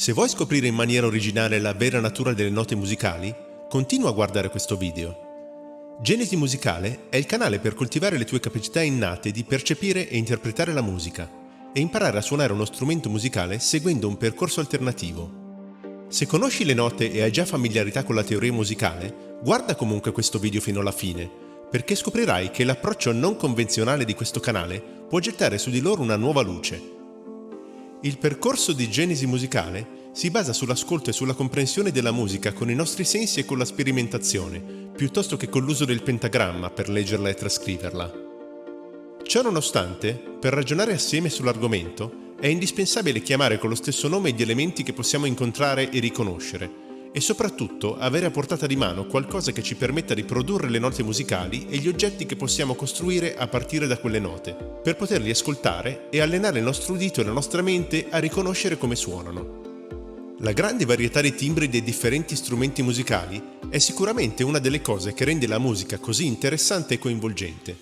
Se vuoi scoprire in maniera originale la vera natura delle note musicali, continua a guardare questo video. Genesi Musicale è il canale per coltivare le tue capacità innate di percepire e interpretare la musica e imparare a suonare uno strumento musicale seguendo un percorso alternativo. Se conosci le note e hai già familiarità con la teoria musicale, guarda comunque questo video fino alla fine, perché scoprirai che l'approccio non convenzionale di questo canale può gettare su di loro una nuova luce. Il percorso di Genesi Musicale si basa sull'ascolto e sulla comprensione della musica con i nostri sensi e con la sperimentazione, piuttosto che con l'uso del pentagramma per leggerla e trascriverla. Ciò nonostante, per ragionare assieme sull'argomento, è indispensabile chiamare con lo stesso nome gli elementi che possiamo incontrare e riconoscere, e soprattutto avere a portata di mano qualcosa che ci permetta di produrre le note musicali e gli oggetti che possiamo costruire a partire da quelle note, per poterli ascoltare e allenare il nostro udito e la nostra mente a riconoscere come suonano. La grande varietà di timbri dei differenti strumenti musicali è sicuramente una delle cose che rende la musica così interessante e coinvolgente,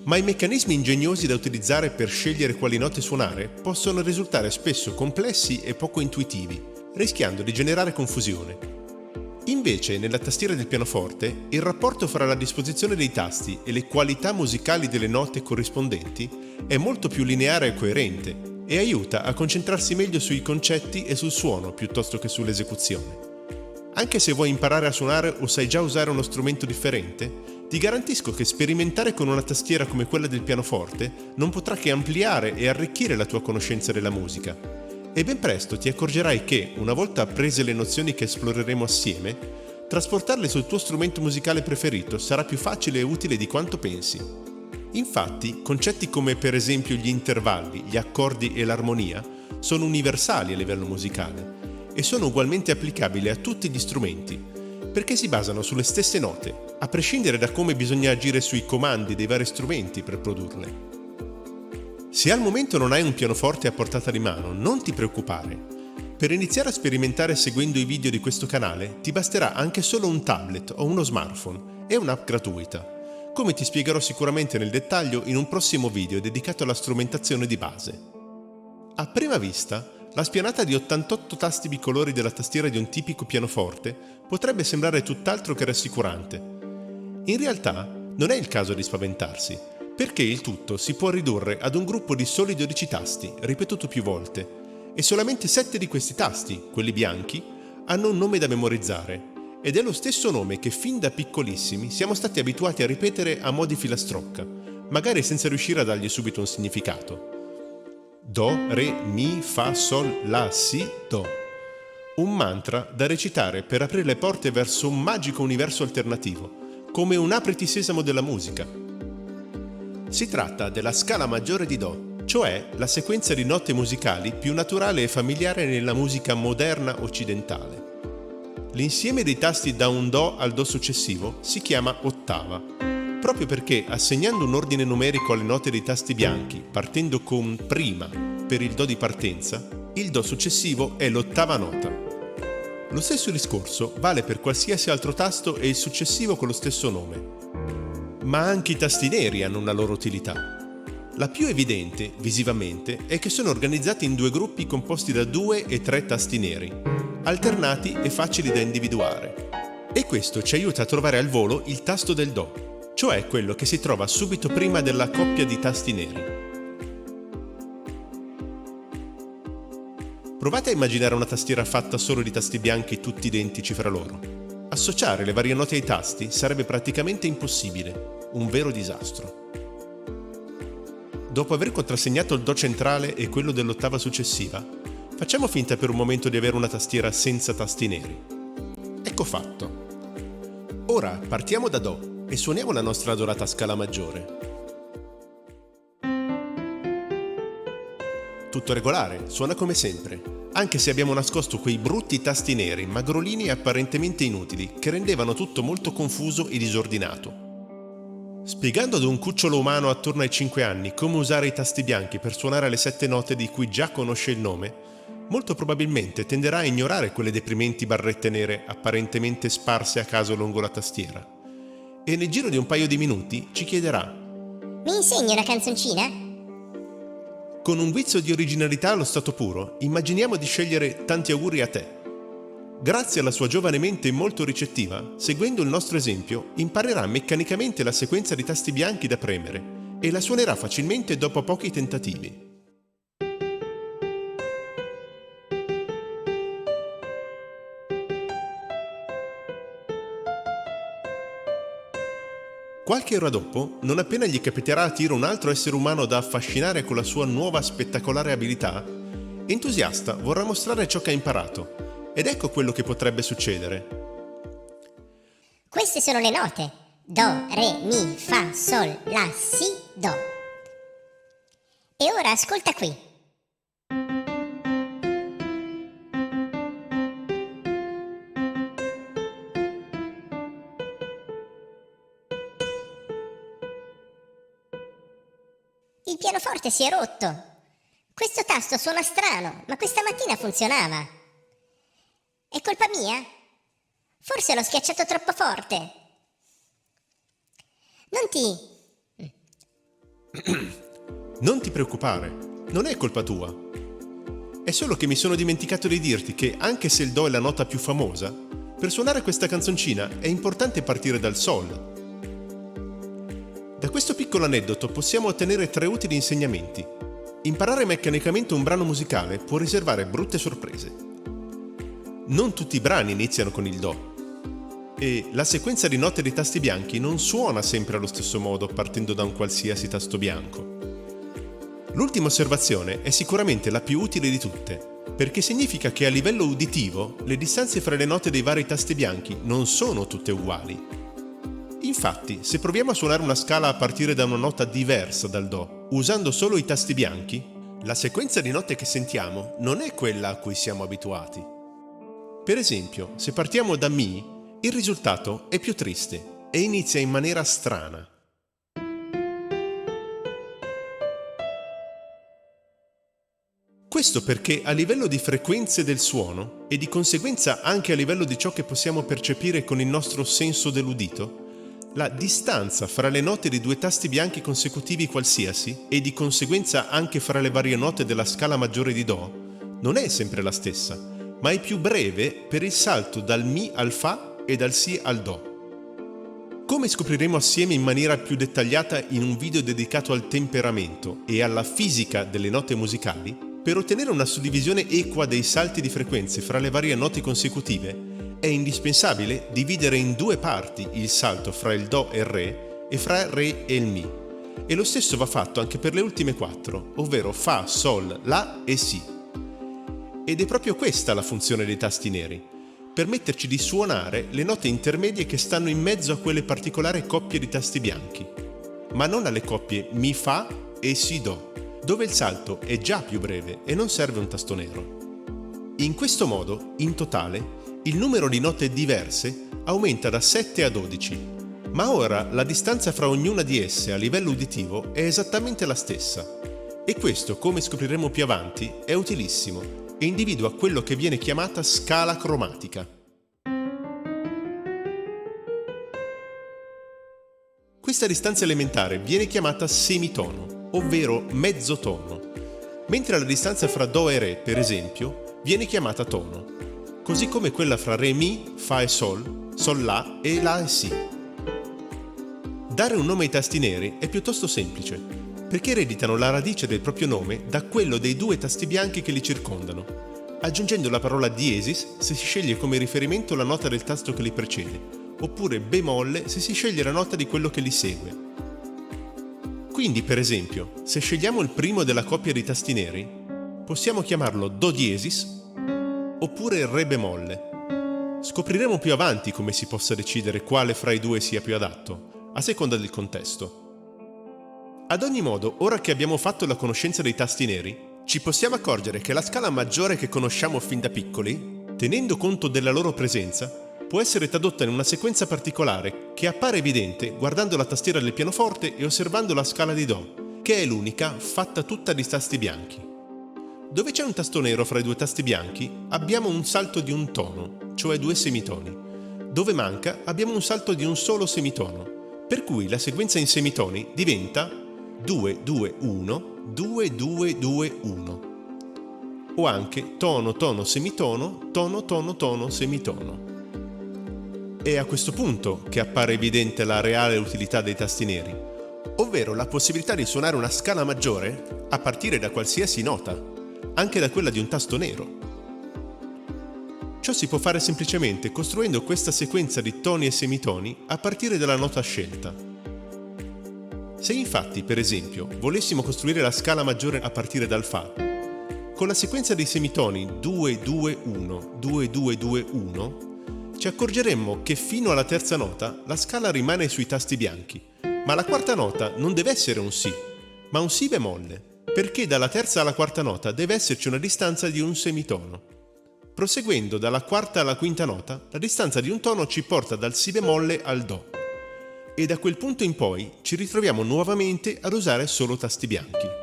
ma i meccanismi ingegnosi da utilizzare per scegliere quali note suonare possono risultare spesso complessi e poco intuitivi, rischiando di generare confusione. Invece, nella tastiera del pianoforte, il rapporto fra la disposizione dei tasti e le qualità musicali delle note corrispondenti è molto più lineare e coerente e aiuta a concentrarsi meglio sui concetti e sul suono piuttosto che sull'esecuzione. Anche se vuoi imparare a suonare o sai già usare uno strumento differente, ti garantisco che sperimentare con una tastiera come quella del pianoforte non potrà che ampliare e arricchire la tua conoscenza della musica. E ben presto ti accorgerai che, una volta apprese le nozioni che esploreremo assieme, trasportarle sul tuo strumento musicale preferito sarà più facile e utile di quanto pensi. Infatti, concetti come per esempio gli intervalli, gli accordi e l'armonia sono universali a livello musicale e sono ugualmente applicabili a tutti gli strumenti, perché si basano sulle stesse note, a prescindere da come bisogna agire sui comandi dei vari strumenti per produrle. Se al momento non hai un pianoforte a portata di mano, non ti preoccupare. Per iniziare a sperimentare seguendo i video di questo canale, ti basterà anche solo un tablet o uno smartphone e un'app gratuita, come ti spiegherò sicuramente nel dettaglio in un prossimo video dedicato alla strumentazione di base. A prima vista, la spianata di 88 tasti bicolori della tastiera di un tipico pianoforte potrebbe sembrare tutt'altro che rassicurante. In realtà, non è il caso di spaventarsi, perché il tutto si può ridurre ad un gruppo di soli 12 tasti, ripetuto più volte, e solamente 7 di questi tasti, quelli bianchi, hanno un nome da memorizzare, ed è lo stesso nome che fin da piccolissimi siamo stati abituati a ripetere a mo' di filastrocca, magari senza riuscire a dargli subito un significato. Do, re, mi, fa, sol, la, si, do. Un mantra da recitare per aprire le porte verso un magico universo alternativo, come un apriti sesamo della musica. Si tratta della scala maggiore di Do, cioè la sequenza di note musicali più naturale e familiare nella musica moderna occidentale. L'insieme dei tasti da un Do al Do successivo si chiama ottava, proprio perché assegnando un ordine numerico alle note dei tasti bianchi, partendo con prima per il Do di partenza, il Do successivo è l'ottava nota. Lo stesso discorso vale per qualsiasi altro tasto e il successivo con lo stesso nome. Ma anche i tasti neri hanno una loro utilità. La più evidente, visivamente, è che sono organizzati in due gruppi composti da 2 e 3 tasti neri, alternati e facili da individuare. E questo ci aiuta a trovare al volo il tasto del Do, cioè quello che si trova subito prima della coppia di tasti neri. Provate a immaginare una tastiera fatta solo di tasti bianchi tutti identici fra loro. Associare le varie note ai tasti sarebbe praticamente impossibile, un vero disastro. Dopo aver contrassegnato il Do centrale e quello dell'ottava successiva, facciamo finta per un momento di avere una tastiera senza tasti neri. Ecco fatto. Ora partiamo da Do e suoniamo la nostra adorata scala maggiore. Tutto regolare, suona come sempre, anche se abbiamo nascosto quei brutti tasti neri, magrolini e apparentemente inutili, che rendevano tutto molto confuso e disordinato. Spiegando ad un cucciolo umano attorno ai 5 anni come usare i tasti bianchi per suonare le 7 note di cui già conosce il nome, molto probabilmente tenderà a ignorare quelle deprimenti barrette nere apparentemente sparse a caso lungo la tastiera. E nel giro di un paio di minuti ci chiederà: Mi insegni una canzoncina? Con un guizzo di originalità allo stato puro, immaginiamo di scegliere Tanti auguri a te. Grazie alla sua giovane mente molto ricettiva, seguendo il nostro esempio, imparerà meccanicamente la sequenza di tasti bianchi da premere e la suonerà facilmente dopo pochi tentativi. Qualche ora dopo, non appena gli capiterà a tiro un altro essere umano da affascinare con la sua nuova spettacolare abilità, entusiasta vorrà mostrare ciò che ha imparato, ed ecco quello che potrebbe succedere. Queste sono le note: Do, Re, Mi, Fa, Sol, La, Si, Do. E ora ascolta qui. Il pianoforte si è rotto. Questo tasto suona strano, ma questa mattina funzionava. È colpa mia? Forse l'ho schiacciato troppo forte. Non ti preoccupare, non è colpa tua. È solo che mi sono dimenticato di dirti che, anche se il Do è la nota più famosa, per suonare questa canzoncina è importante partire dal Sol. Da questo piccolo aneddoto possiamo ottenere 3 utili insegnamenti. Imparare meccanicamente un brano musicale può riservare brutte sorprese. Non tutti i brani iniziano con il Do. E la sequenza di note di tasti bianchi non suona sempre allo stesso modo partendo da un qualsiasi tasto bianco. L'ultima osservazione è sicuramente la più utile di tutte, perché significa che a livello uditivo le distanze fra le note dei vari tasti bianchi non sono tutte uguali. Infatti, se proviamo a suonare una scala a partire da una nota diversa dal Do, usando solo i tasti bianchi, la sequenza di note che sentiamo non è quella a cui siamo abituati. Per esempio, se partiamo da Mi, il risultato è più triste e inizia in maniera strana. Questo perché a livello di frequenze del suono e di conseguenza anche a livello di ciò che possiamo percepire con il nostro senso dell'udito, la distanza fra le note di 2 tasti bianchi consecutivi qualsiasi e di conseguenza anche fra le varie note della scala maggiore di Do non è sempre la stessa, ma è più breve per il salto dal Mi al Fa e dal Si al Do. Come scopriremo assieme in maniera più dettagliata in un video dedicato al temperamento e alla fisica delle note musicali, per ottenere una suddivisione equa dei salti di frequenze fra le varie note consecutive, è indispensabile dividere in 2 parti il salto fra il Do e il Re e fra il Re e il Mi. E lo stesso va fatto anche per le ultime 4, ovvero Fa, Sol, La e Si. Ed è proprio questa la funzione dei tasti neri: permetterci di suonare le note intermedie che stanno in mezzo a quelle particolari coppie di tasti bianchi, ma non alle coppie Mi, Fa e Si, Do, dove il salto è già più breve e non serve un tasto nero. In questo modo, in totale, il numero di note diverse aumenta da 7 a 12, ma ora la distanza fra ognuna di esse a livello uditivo è esattamente la stessa. E questo, come scopriremo più avanti, è utilissimo e individua quello che viene chiamata scala cromatica. Questa distanza elementare viene chiamata semitono, ovvero mezzotono, mentre la distanza fra Do e Re, per esempio, viene chiamata tono, così come quella fra Re, Mi, Fa e Sol, Sol, La e La e Si. Dare un nome ai tasti neri è piuttosto semplice, perché ereditano la radice del proprio nome da quello dei 2 tasti bianchi che li circondano, aggiungendo la parola diesis se si sceglie come riferimento la nota del tasto che li precede, oppure bemolle se si sceglie la nota di quello che li segue. Quindi, per esempio, se scegliamo il primo della coppia di tasti neri, possiamo chiamarlo Do diesis oppure Re bemolle. Scopriremo più avanti come si possa decidere quale fra i 2 sia più adatto, a seconda del contesto. Ad ogni modo, ora che abbiamo fatto la conoscenza dei tasti neri, ci possiamo accorgere che la scala maggiore che conosciamo fin da piccoli, tenendo conto della loro presenza, può essere tradotta in una sequenza particolare che appare evidente guardando la tastiera del pianoforte e osservando la scala di Do, che è l'unica fatta tutta di tasti bianchi. Dove c'è un tasto nero fra i 2 tasti bianchi, abbiamo un salto di un tono, cioè 2 semitoni. Dove manca, abbiamo un salto di un solo semitono, per cui la sequenza in semitoni diventa 2-2-1 2 2 2 1 o anche tono tono semitono tono tono tono semitono. È a questo punto che appare evidente la reale utilità dei tasti neri, ovvero la possibilità di suonare una scala maggiore a partire da qualsiasi nota, anche da quella di un tasto nero. Ciò si può fare semplicemente costruendo questa sequenza di toni e semitoni a partire dalla nota scelta. Se infatti, per esempio, volessimo costruire la scala maggiore a partire dal Fa, con la sequenza dei semitoni 2 2 1 2 2 2 1, ci accorgeremmo che fino alla terza nota la scala rimane sui tasti bianchi, ma la quarta nota non deve essere un Si, ma un Si bemolle, perché dalla terza alla quarta nota deve esserci una distanza di un semitono. Proseguendo dalla quarta alla quinta nota, la distanza di un tono ci porta dal Si bemolle al Do, e da quel punto in poi ci ritroviamo nuovamente ad usare solo tasti bianchi.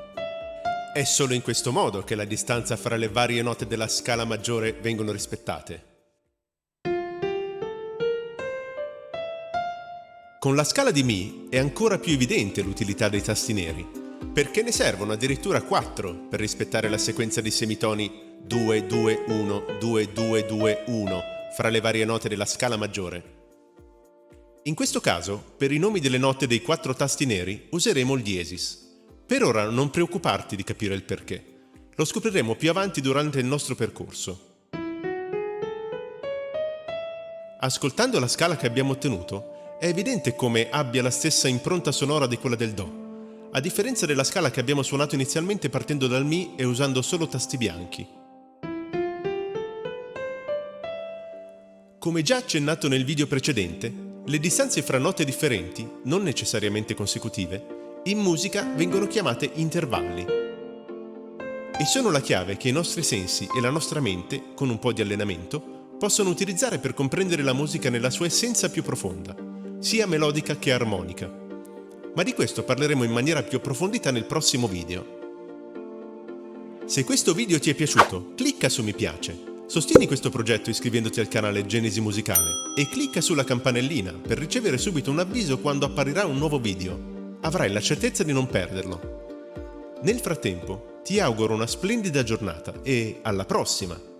È solo in questo modo che la distanza fra le varie note della scala maggiore vengono rispettate. Con la scala di Mi è ancora più evidente l'utilità dei tasti neri, perché ne servono addirittura 4 per rispettare la sequenza di semitoni 2 2 1 2 2 2 1 fra le varie note della scala maggiore. In questo caso, per i nomi delle note dei 4 tasti neri useremo il diesis. Per ora non preoccuparti di capire il perché, lo scopriremo più avanti durante il nostro percorso. Ascoltando la scala che abbiamo ottenuto, è evidente come abbia la stessa impronta sonora di quella del Do, a differenza della scala che abbiamo suonato inizialmente partendo dal Mi e usando solo tasti bianchi. Come già accennato nel video precedente, le distanze fra note differenti, non necessariamente consecutive, in musica vengono chiamate intervalli. E sono la chiave che i nostri sensi e la nostra mente, con un po' di allenamento, possono utilizzare per comprendere la musica nella sua essenza più profonda, sia melodica che armonica. Ma di questo parleremo in maniera più approfondita nel prossimo video. Se questo video ti è piaciuto, clicca su mi piace. Sostieni questo progetto iscrivendoti al canale Genesi Musicale e clicca sulla campanellina per ricevere subito un avviso quando apparirà un nuovo video. Avrai la certezza di non perderlo. Nel frattempo, ti auguro una splendida giornata e alla prossima!